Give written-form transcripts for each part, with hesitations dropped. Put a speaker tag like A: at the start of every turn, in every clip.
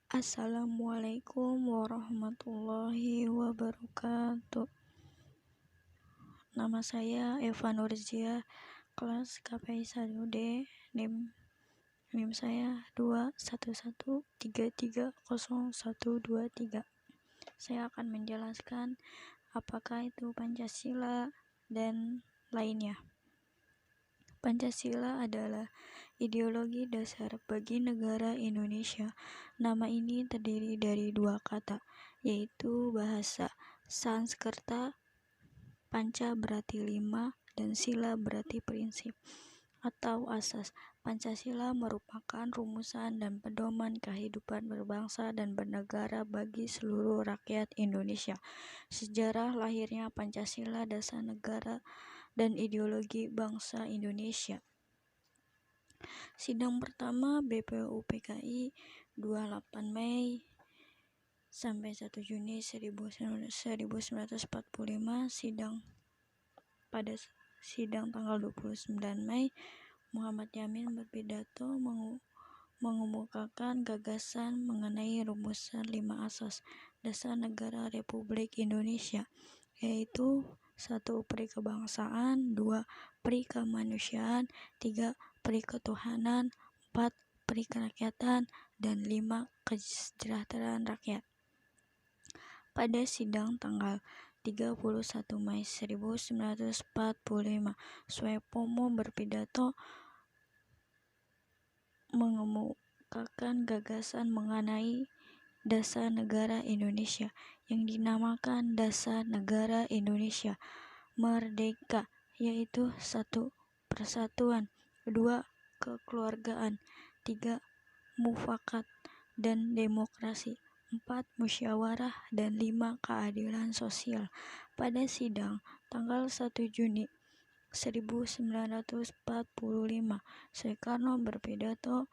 A: Assalamualaikum warahmatullahi wabarakatuh. Nama saya Eva Nurzia, kelas KPI 1D, NIM saya 211330123. Saya akan menjelaskan apakah itu Pancasila dan lainnya. Pancasila adalah ideologi dasar bagi negara Indonesia. Nama ini terdiri dari dua kata, yaitu bahasa Sanskerta. Panca berarti 5 dan sila berarti prinsip atau asas. Pancasila merupakan rumusan dan pedoman kehidupan berbangsa dan bernegara bagi seluruh rakyat Indonesia. Sejarah lahirnya Pancasila, dasar negara dan ideologi bangsa Indonesia. Sidang pertama BPUPKI 28 Mei sampai 1 Juni 1945. Pada sidang tanggal 29 Mei, Muhammad Yamin berpidato mengemukakan gagasan mengenai rumusan 5 asas dasar negara Republik Indonesia, yaitu 1. Peri kebangsaan, 2. Peri kemanusiaan, 3. Peri ketuhanan, 4. Peri kerakyatan, dan 5. Kesejahteraan rakyat. Pada sidang tanggal 31 Mei 1945, Soepomo berpidato mengemukakan gagasan mengenai dasar negara Indonesia yang dinamakan Dasar Negara Indonesia Merdeka, yaitu 1. Persatuan, 2. Kekeluargaan, 3. Mufakat dan demokrasi, 4. Musyawarah, dan 5. Keadilan sosial. Pada sidang tanggal 1 Juni 1945, Soekarno berpidato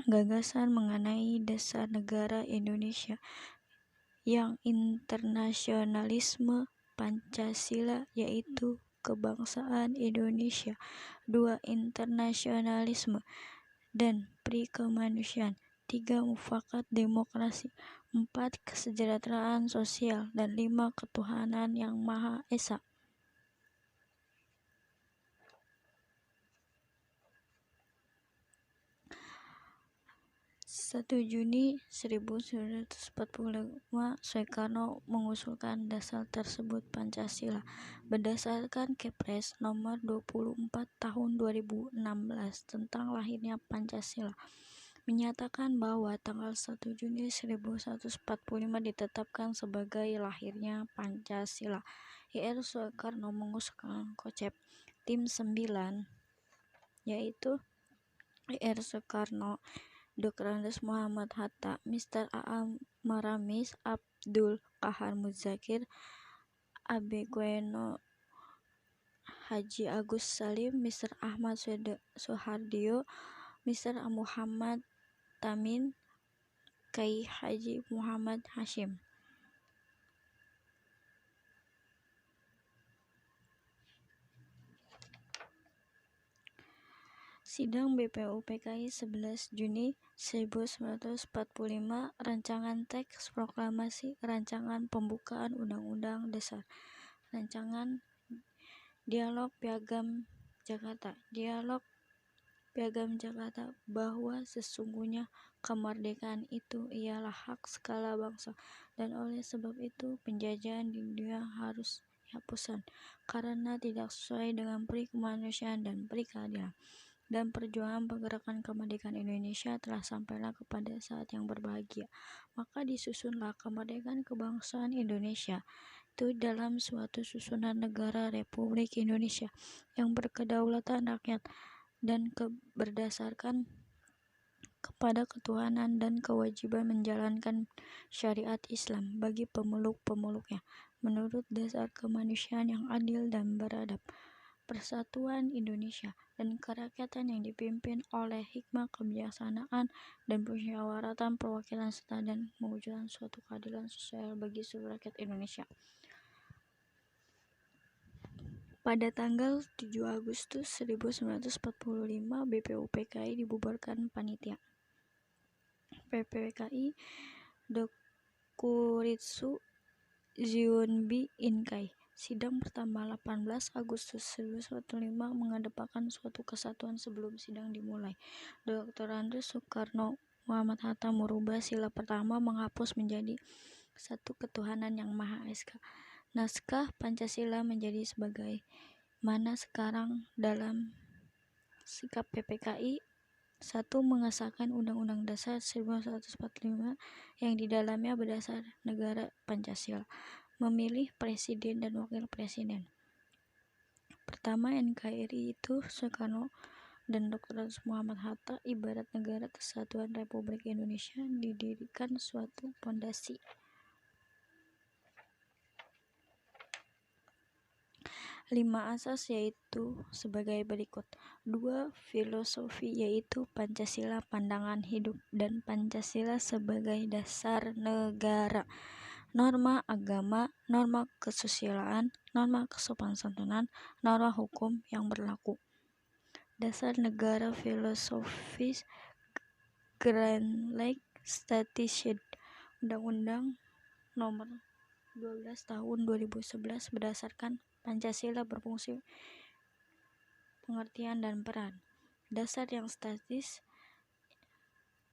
A: gagasan mengenai dasar negara Indonesia yang internasionalisme Pancasila, yaitu kebangsaan Indonesia, 2. Internasionalisme dan peri kemanusiaan, 3. Mufakat demokrasi, 4. Kesejahteraan sosial, dan 5. Ketuhanan yang Maha Esa. 1 Juni 1945, Soekarno mengusulkan dasar tersebut Pancasila berdasarkan Kepres nomor 24 tahun 2016 tentang lahirnya Pancasila, menyatakan bahwa tanggal 1 Juni 1945 ditetapkan sebagai lahirnya Pancasila. Ir. Soekarno mengusulkan konsep Tim 9, yaitu Ir. Soekarno, Dr. Andes Muhammad Hatta, Mr. A.A. Maramis, Abdul Qahar Muzakir, A.B. Gueno, Haji Agus Salim, Mr. Ahmad Soehardio, Mr. Muhammad Tamin, Kiai Haji Muhammad Hashim. Sidang BPUPKI 11 Juni 1945, Rancangan Teks Proklamasi Rancangan Pembukaan Undang-Undang Dasar, Rancangan Dialog Piagam Jakarta. Dialog Piagam Jakarta bahwa sesungguhnya kemerdekaan itu ialah hak segala bangsa, dan oleh sebab itu penjajahan di dunia harus dihapuskan karena tidak sesuai dengan peri kemanusiaan dan peri keadilan. Dan perjuangan pergerakan kemerdekaan Indonesia telah sampailah kepada saat yang berbahagia. Maka disusunlah kemerdekaan kebangsaan Indonesia itu dalam suatu susunan negara Republik Indonesia yang berkedaulatan rakyat dan berdasarkan kepada ketuhanan dan kewajiban menjalankan syariat Islam bagi pemeluk-pemeluknya menurut dasar kemanusiaan yang adil dan beradab, persatuan Indonesia, dan kerakyatan yang dipimpin oleh hikmah kebijaksanaan dan musyawaratan perwakilan serta dan mewujudkan suatu keadilan sosial bagi seluruh rakyat Indonesia. Pada tanggal 7 Agustus 1945, BPUPKI dibubarkan panitia. PPKI Dokuritsu Zionbi Inkai. Sidang pertama 18 Agustus 1945 mengedepankan suatu kesatuan sebelum sidang dimulai. Dr. Andres Soekarno Muhammad Hatta merubah sila pertama menghapus menjadi satu ketuhanan yang Maha Esa. Naskah Pancasila menjadi sebagai mana sekarang dalam sikap PPKI. 1. Mengesahkan Undang-Undang Dasar 1945 yang di dalamnya berdasar negara Pancasila. Memilih Presiden dan Wakil Presiden. Pertama, NKRI itu Soekarno dan Dr. Muhammad Hatta ibarat negara kesatuan Republik Indonesia didirikan suatu pondasi. 5 asas yaitu sebagai berikut. 2. Filosofi yaitu Pancasila pandangan hidup dan Pancasila sebagai dasar negara. Norma agama, norma kesusilaan, norma kesopanan santunan, norma hukum yang berlaku. Dasar negara filosofis Grand Lake Statute Undang-Undang Nomor 12 Tahun 2011 berdasarkan Pancasila berfungsi pengertian dan peran. Dasar yang statis,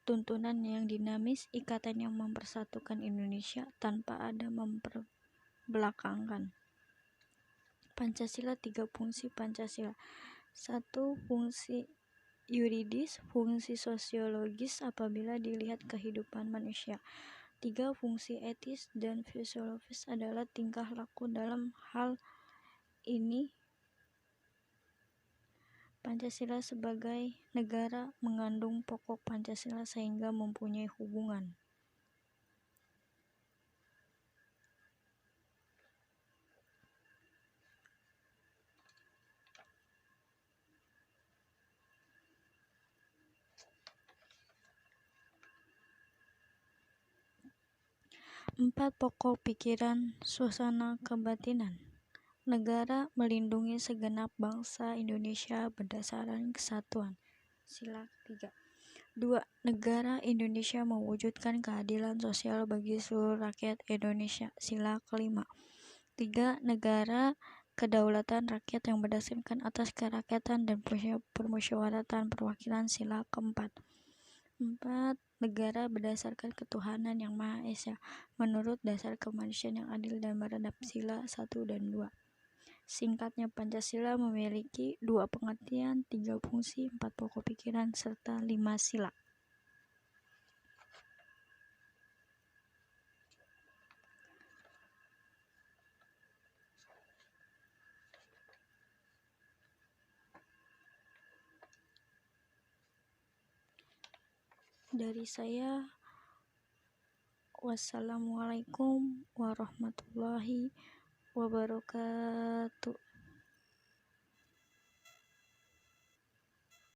A: tuntunan yang dinamis, ikatan yang mempersatukan Indonesia tanpa ada memperbelakangkan. Pancasila 3 fungsi Pancasila. 1. Fungsi yuridis, fungsi sosiologis apabila dilihat kehidupan manusia. 3. Fungsi etis dan fisiologis adalah tingkah laku dalam hal ini. Pancasila sebagai negara mengandung pokok Pancasila sehingga mempunyai hubungan. Empat pokok pikiran suasana kebatinan. Negara melindungi segenap bangsa Indonesia berdasarkan kesatuan. Sila 3. 2. Negara Indonesia mewujudkan keadilan sosial bagi seluruh rakyat Indonesia. Sila kelima. 3. Negara kedaulatan rakyat yang berdasarkan atas kerakyatan dan permusyawaratan perwakilan. Sila keempat. 4. Negara berdasarkan ketuhanan yang Maha Esa menurut dasar kemanusiaan yang adil dan beradab. Sila 1 dan 2. Singkatnya, Pancasila memiliki 2 pengertian, 3 fungsi, 4 pokok pikiran, serta 5 sila. Dari saya, wassalamualaikum warahmatullahi wabarakatuh.